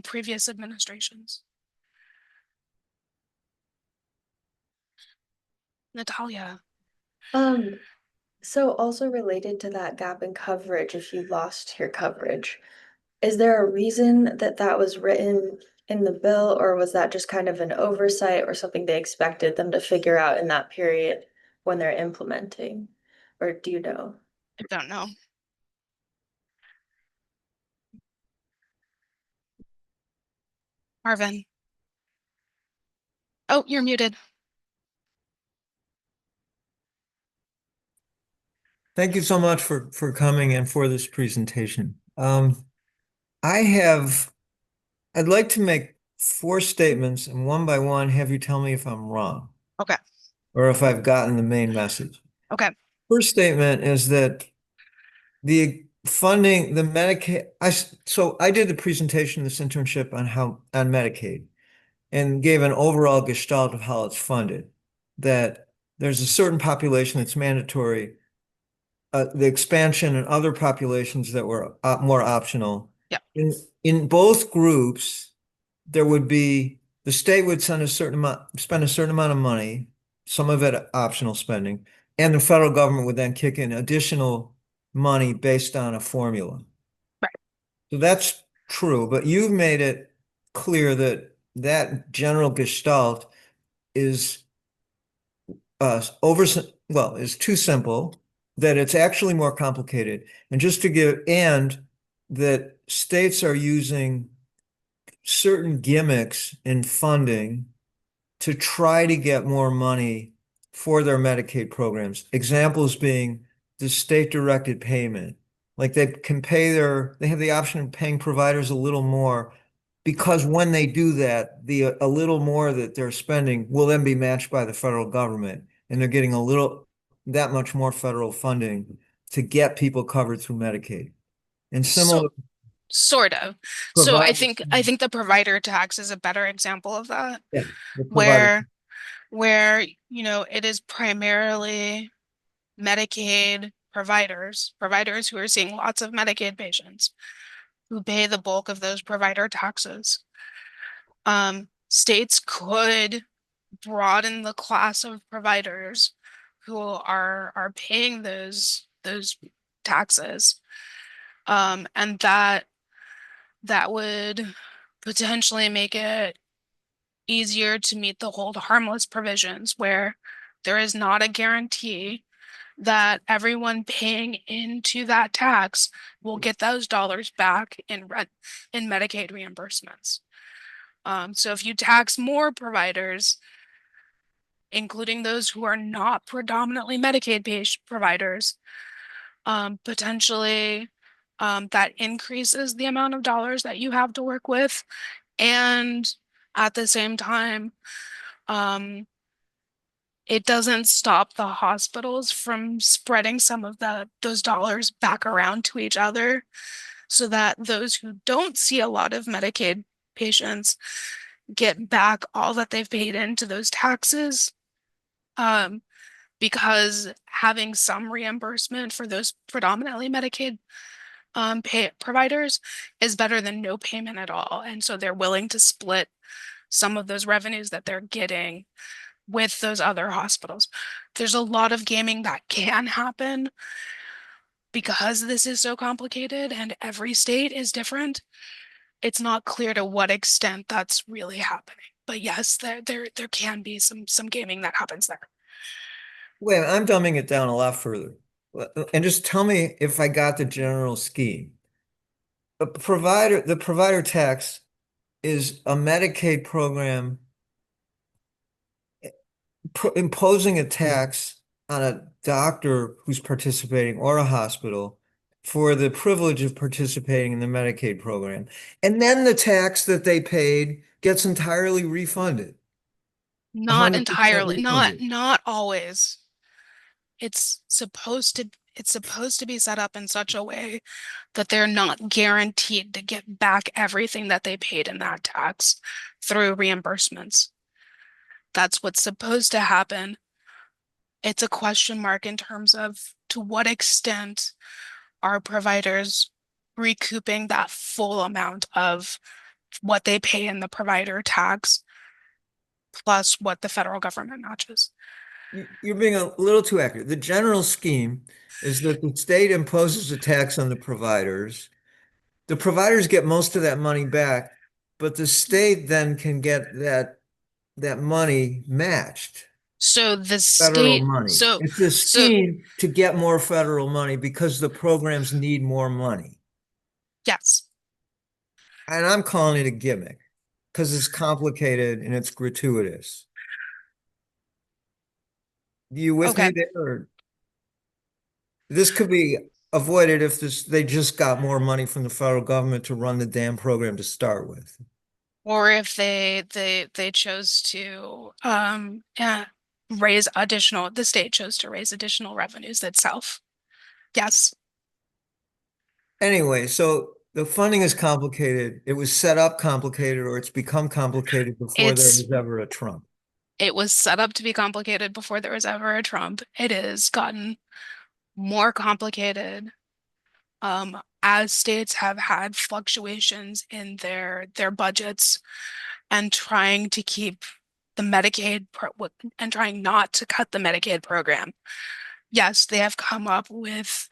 previous administrations. Natalia. So also related to that gap in coverage, if you lost your coverage, is there a reason that that was written in the bill, or was that just kind of an oversight or something they expected them to figure out in that period when they're implementing? Or do you know? I don't know. Marvin. Oh, you're muted. Thank you so much for coming and for this presentation. I'd like to make 4 statements, and one by one have you tell me if I'm wrong. Okay. Or if I've gotten the main message. Okay. First statement is that the funding, the Medicaid, so I did the presentation, this internship on Medicaid, and gave an overall gestalt of how it's funded. That there's a certain population that's mandatory, the expansion and other populations that were more optional. Yeah. In both groups, the state would spend a certain amount of money, some of it optional spending, and the federal government would then kick in additional money based on a formula. Right. So that's true, but you've made it clear that that general gestalt is is too simple, that it's actually more complicated. And that states are using certain gimmicks in funding to try to get more money for their Medicaid programs. Examples being the state-directed payment. Like they have the option of paying providers a little more, because when they do that, a little more that they're spending will then be matched by the federal government, and they're getting that much more federal funding to get people covered through Medicaid. And similar. Sort of. So I think the provider tax is a better example of that. Yeah, where it is primarily Medicaid providers who are seeing lots of Medicaid patients who pay the bulk of those provider taxes. States could broaden the class of providers who are paying those taxes, and that would potentially make it easier to meet the hold harmless provisions, where there is not a guarantee that everyone paying into that tax will get those dollars back in Medicaid reimbursements. So if you tax more providers, including those who are not predominantly Medicaid providers, potentially that increases the amount of dollars that you have to work with. And at the same time, it doesn't stop the hospitals from spreading some of those dollars back around to each other, so that those who don't see a lot of Medicaid patients get back all that they've paid into those taxes. Because having some reimbursement for those predominantly Medicaid providers is better than no payment at all. And so they're willing to split some of those revenues that they're getting with those other hospitals. There's a lot of gaming that can happen because this is so complicated and every state is different. It's not clear to what extent that's really happening. But yes, there can be some gaming that happens there. Wait, I'm dumbing it down a lot further. And just tell me if I got the general scheme. The provider tax is a Medicaid program imposing a tax on a doctor who's participating or a hospital for the privilege of participating in the Medicaid program. And then the tax that they paid gets entirely refunded. Not 100% entirely, refunded. not always. It's supposed to be set up in such a way that they're not guaranteed to get back everything that they paid in that tax through reimbursements. That's what's supposed to happen. It's a question mark in terms of to what extent are providers recouping that full amount of what they pay in the provider tax plus what the federal government matches. You're being a little too accurate. The general scheme is that the state imposes a tax on the providers. The providers get most of that money back, but the state then can get that money matched. So the Federal state, money. so It's a so scheme to get more federal money because the programs need more money. yes. And I'm calling it a gimmick because it's complicated and it's gratuitous. You with Okay. me there? Or this could be avoided if they just got more money from the federal government to run the damn program to start with. Or if they chose to the state chose to raise additional revenues itself. Yes. Anyway, so the funding is complicated. It was set up complicated, or it's become complicated before there It's was ever a Trump. it was set up to be complicated before there was ever a Trump. It has gotten more complicated as states have had fluctuations in their budgets and trying to keep the and trying not to cut the Medicaid program. Yes, they have come up with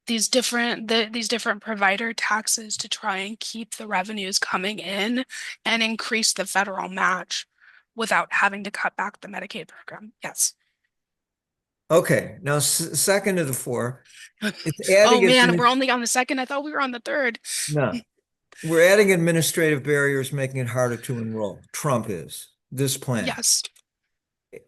these different provider taxes to try and keep the revenues coming in and increase the federal match without having to cut back the Medicaid program. Yes. Okay, now second of the four, it's Oh adding man, we're only on the second. I thought we were on the third. no, we're adding administrative barriers, making it harder to enroll. Trump is this plan. Yes.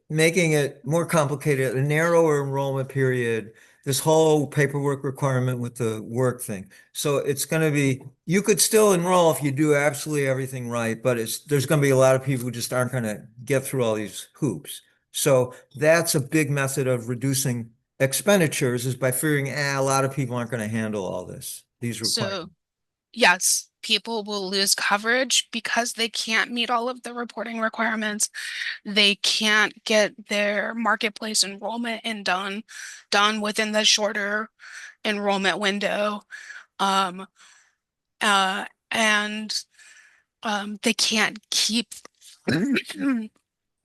Making it more complicated, a narrower enrollment period, this whole paperwork requirement with the work thing. So it's going to be, you could still enroll if you do absolutely everything right, but there's going to be a lot of people who just aren't going to get through all these hoops. So that's a big method of reducing expenditures is by figuring, a lot of people aren't going to handle all these requirements. So yes, people will lose coverage because they can't meet all of the reporting requirements. They can't get their marketplace enrollment done within the shorter enrollment window. Um, and they can't keep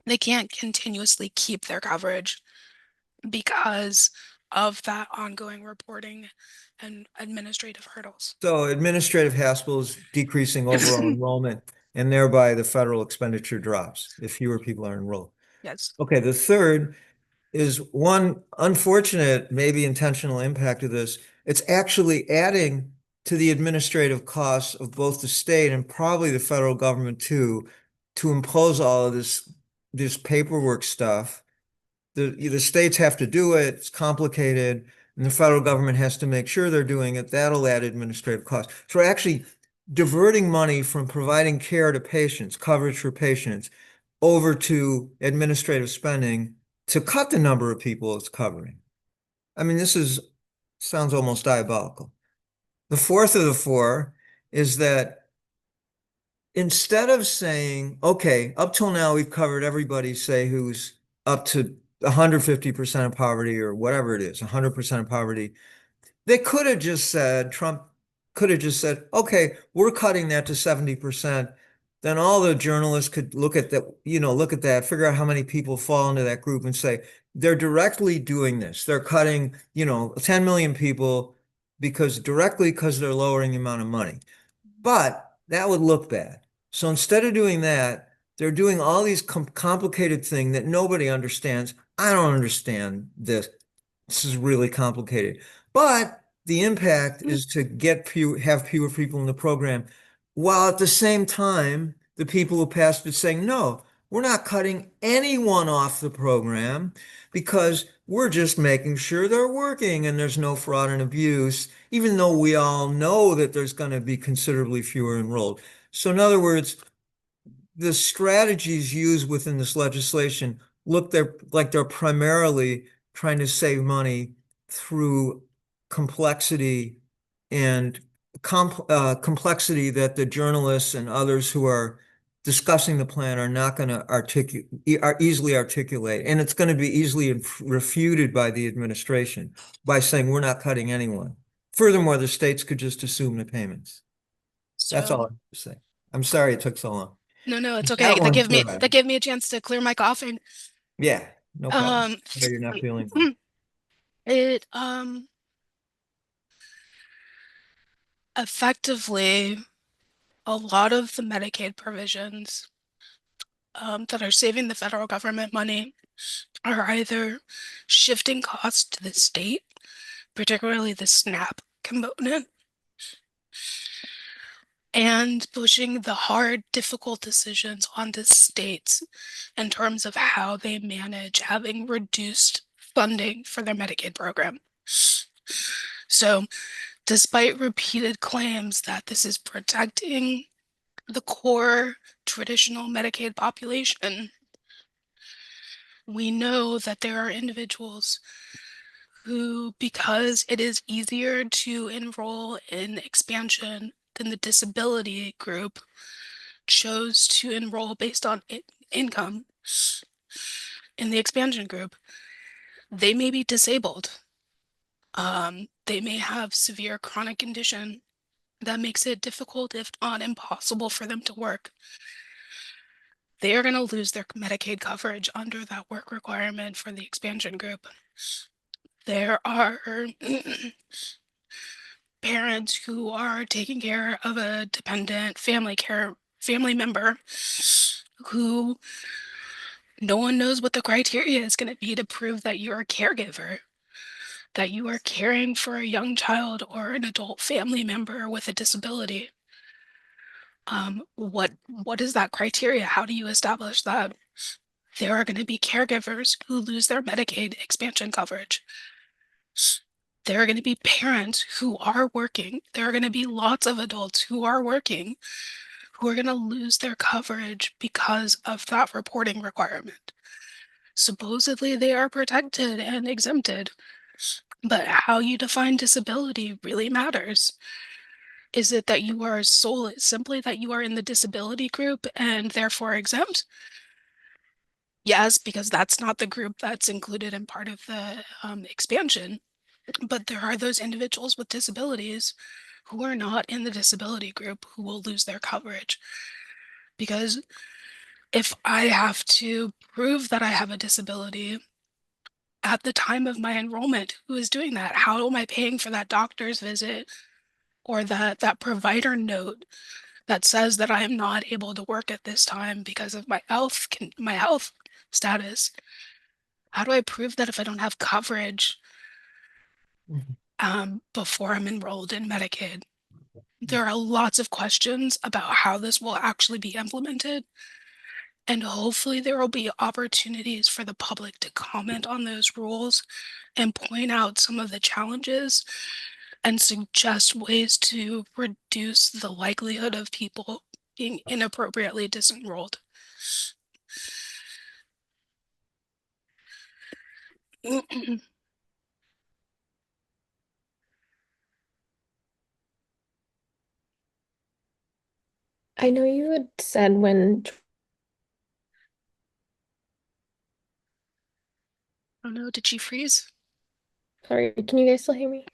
they can't continuously keep their coverage because of that ongoing reporting and administrative hurdles. So administrative hassles decreasing overall enrollment, and thereby the federal expenditure drops if fewer people are enrolled. Yes. Okay, the third is one unfortunate, maybe intentional impact of this. It's actually adding to the administrative costs of both the state and probably the federal government too, to impose all of this paperwork stuff. The states have to do it, it's complicated, and the federal government has to make sure they're doing it. That'll add administrative costs. So we're actually diverting money from providing care to patients, coverage for patients, over to administrative spending to cut the number of people it's covering. I mean, sounds almost diabolical. The fourth of the four is that instead of saying, okay, up till now we've covered everybody, say, who's up to 150% of poverty or whatever it is, 100% of poverty, they could have just said, Trump could have just said, okay, we're cutting that to 70%. Then all the journalists could look at that, figure out how many people fall into that group and say, they're directly doing this. They're cutting, 10 million people because they're lowering the amount of money. But that would look bad. So instead of doing that, they're doing all these complicated things that nobody understands. I don't understand this. This is really complicated. But the impact is to have fewer people in the program, while at the same time, the people who passed it saying, no, we're not cutting anyone off the program because We're just making sure they're working and there's no fraud and abuse, even though we all know that there's going to be considerably fewer enrolled. So in other words, the strategies used within this legislation look like they're primarily trying to save money through complexity and complexity that the journalists and others who are discussing the plan are not going to easily articulate. And it's going to be easily refuted by the administration by saying we're not cutting anyone. Furthermore, the states could just assume the payments. That's all I So have to say. I'm sorry it took so long. no, it's okay. That That one's gave me good. that gave me a chance to clear my coughing. Yeah, no problem. Um, No, you're not feeling well. it effectively a lot of the Medicaid provisions that are saving the federal government money are either shifting costs to the state, particularly the SNAP component, and pushing the hard, difficult decisions on the states in terms of how they manage having reduced funding for their Medicaid program. So, despite repeated claims that this is protecting the core traditional Medicaid population, we know that there are individuals who, because it is easier to enroll in expansion than the disability group, chose to enroll based on income in the expansion group. They may be disabled. They may have severe chronic condition that makes it difficult, if not impossible, for them to work. They are going to lose their Medicaid coverage under that work requirement for the expansion group. There are parents who are taking care of a dependent family member who no one knows what the criteria is going to be to prove that you're a caregiver, that you are caring for a young child or an adult family member with a disability. What is that criteria? How do you establish that? There are going to be caregivers who lose their Medicaid expansion coverage. There are going to be parents who are working. There are going to be lots of adults who are working who are going to lose their coverage because of that reporting requirement. Supposedly they are protected and exempted, but how you define disability really matters. Is it that you are simply that you are in the disability group and therefore exempt? Yes, because that's not the group that's included in part of the expansion. But there are those individuals with disabilities who are not in the disability group who will lose their coverage. Because if I have to prove that I have a disability at the time of my enrollment, who is doing that? How am I paying for that doctor's visit or that provider note that says that I am not able to work at this time because of my health status? How do I prove that if I don't have coverage before I'm enrolled in Medicaid? There are lots of questions about how this will actually be implemented. And hopefully there will be opportunities for the public to comment on those rules and point out some of the challenges and suggest ways to reduce the likelihood of people being inappropriately disenrolled. I know you had said when, Oh no, did she freeze? sorry, can you guys still hear me?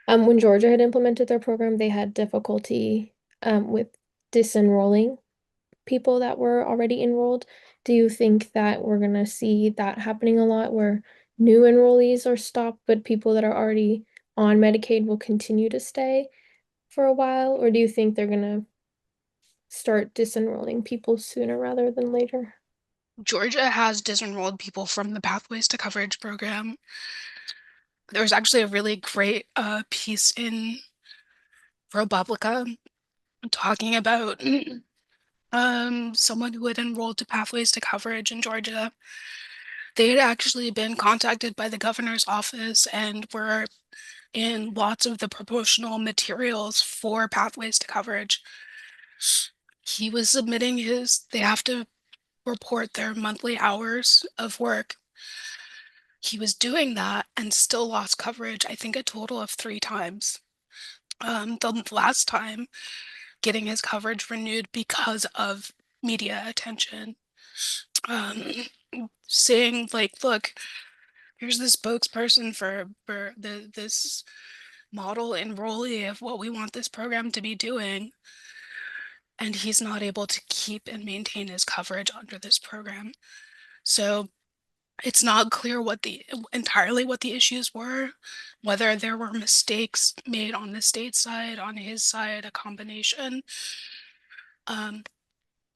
When Georgia had implemented their program, they had difficulty with disenrolling people that were already enrolled. Do you think that we're gonna see that happening a lot where new enrollees are stopped, but people that are already on Medicaid will continue to stay for a while? Or do you think they're gonna start disenrolling people sooner rather than later? Georgia has disenrolled people from the Pathways to Coverage program. There was actually a really great piece in ProPublica talking about someone who had enrolled to Pathways to Coverage in Georgia They had actually been contacted by the governor's office and were in lots of the promotional materials for pathways to coverage. He was submitting they have to report their monthly hours of work. He was doing that and still lost coverage, I think a total of 3 times. The last time getting his coverage renewed because of media attention. Um, saying like, look, here's the spokesperson for this model enrollee of what we want this program to be doing, and he's not able to keep and maintain his coverage under this program. So it's not clear entirely what the issues were, whether there were mistakes made on the state side, on his side, a combination.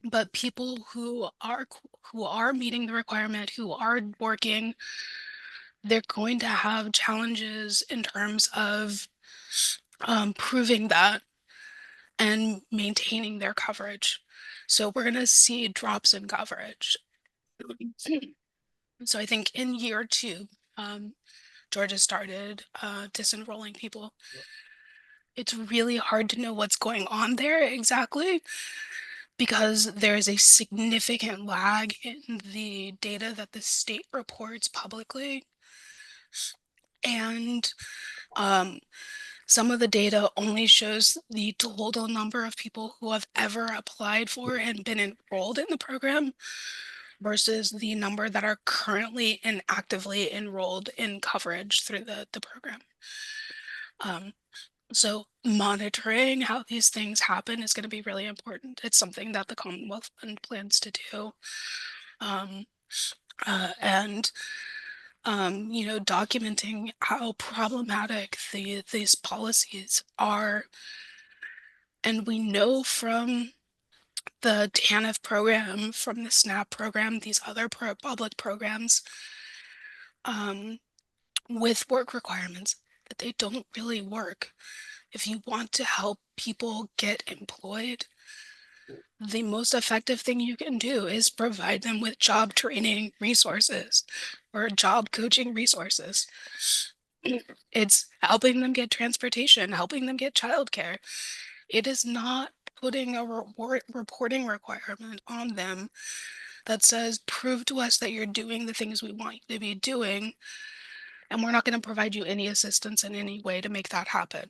But people who are meeting the requirement, who are working, they're going to have challenges in terms of proving that and maintaining their coverage. So we're going to see drops in coverage. So I think in year 2, Georgia started disenrolling people. It's really hard to know what's going on there exactly, because there is a significant lag in the data that the state reports publicly. And some of the data only shows the total number of people who have ever applied for and been enrolled in the program versus the number that are currently and actively enrolled in coverage through the program. So monitoring how these things happen is going to be really important. It's something that the Commonwealth Fund plans to do. And documenting how problematic these policies are. And we know from the TANF program, from the SNAP program, these other public programs with work requirements, that they don't really work. If you want to help people get employed, the most effective thing you can do is provide them with job training resources or job coaching resources. It's helping them get transportation, helping them get childcare. It is not putting a reporting requirement on them that says, prove to us that you're doing the things we want you to be doing, and we're not going to provide you any assistance in any way to make that happen.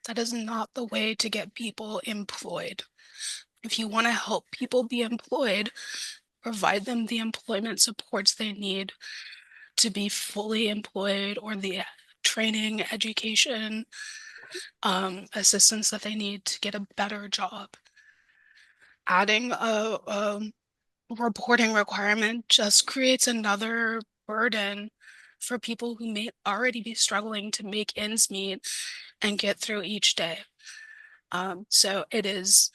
That is not the way to get people employed. If you want to help people be employed, provide them the employment supports they need to be fully employed, or the training, education, assistance that they need to get a better job. Adding a reporting requirement just creates another burden for people who may already be struggling to make ends meet and get through each day. So it is,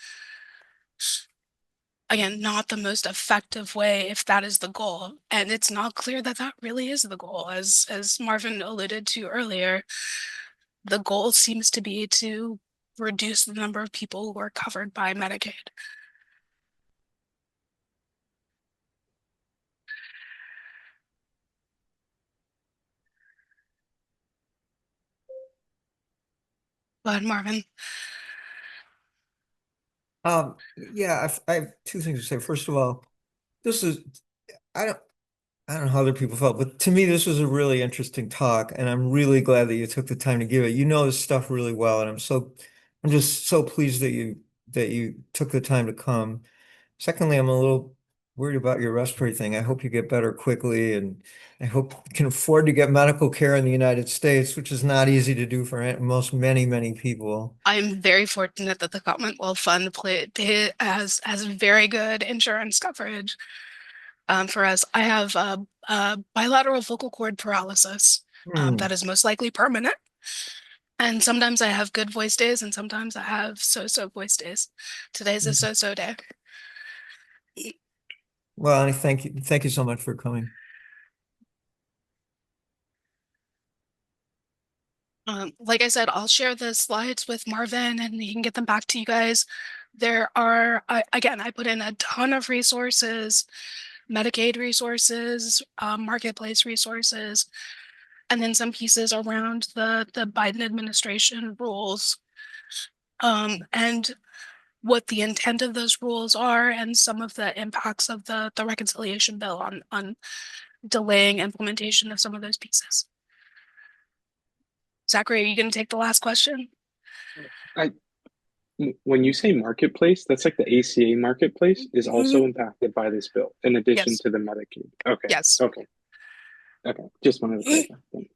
again, not the most effective way if that is the goal. And it's not clear that that really is the goal. As Marvin alluded to earlier, the goal seems to be to reduce the number of people who are covered by Medicaid. Go ahead, Marvin. Yeah, I have 2 things to say. First of all, this is, I don't, I don't know how other people felt, but to me, this was a really interesting talk, and I'm really glad that you took the time to give it. You know this stuff really well, and I'm just so pleased that you took the time to come. Secondly, I'm a little worried about your respiratory thing. I hope you get better quickly, and I hope you can afford to get medical care in the United States, which is not easy to do for many people. I'm very fortunate that the Commonwealth Fund has very good insurance coverage. For us, I have bilateral vocal cord paralysis that is most likely permanent. And sometimes I have good voice days, and sometimes I have so-so voice days. Today's a so-so day. Well, I thank you. Thank you so much for coming. Like I said, I'll share the slides with Marvin and he can get them back to you guys. There are, again, I put in a ton of resources Medicaid resources, marketplace resources, and then some pieces around the Biden administration rules, and what the intent of those rules are, and some of the impacts of the reconciliation bill on delaying implementation of some of those pieces. Zachary, are you going to take the last question? When you say marketplace, that's like the ACA marketplace is also Mhm. impacted by this bill, in addition Yes. to the Medicaid. Okay. Yes. Okay. Okay. Just wanted to clarify. Thank you.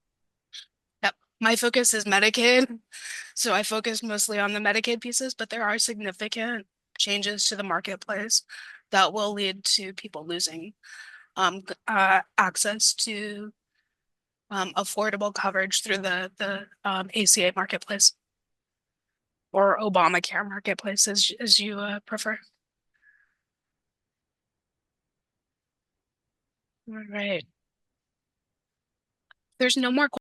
Yep. My focus is Medicaid, so I focus mostly on the Medicaid pieces, but there are significant changes to the marketplace that will lead to people losing access to affordable coverage through the ACA marketplace, or Obamacare marketplace, as you prefer. All right. There's no more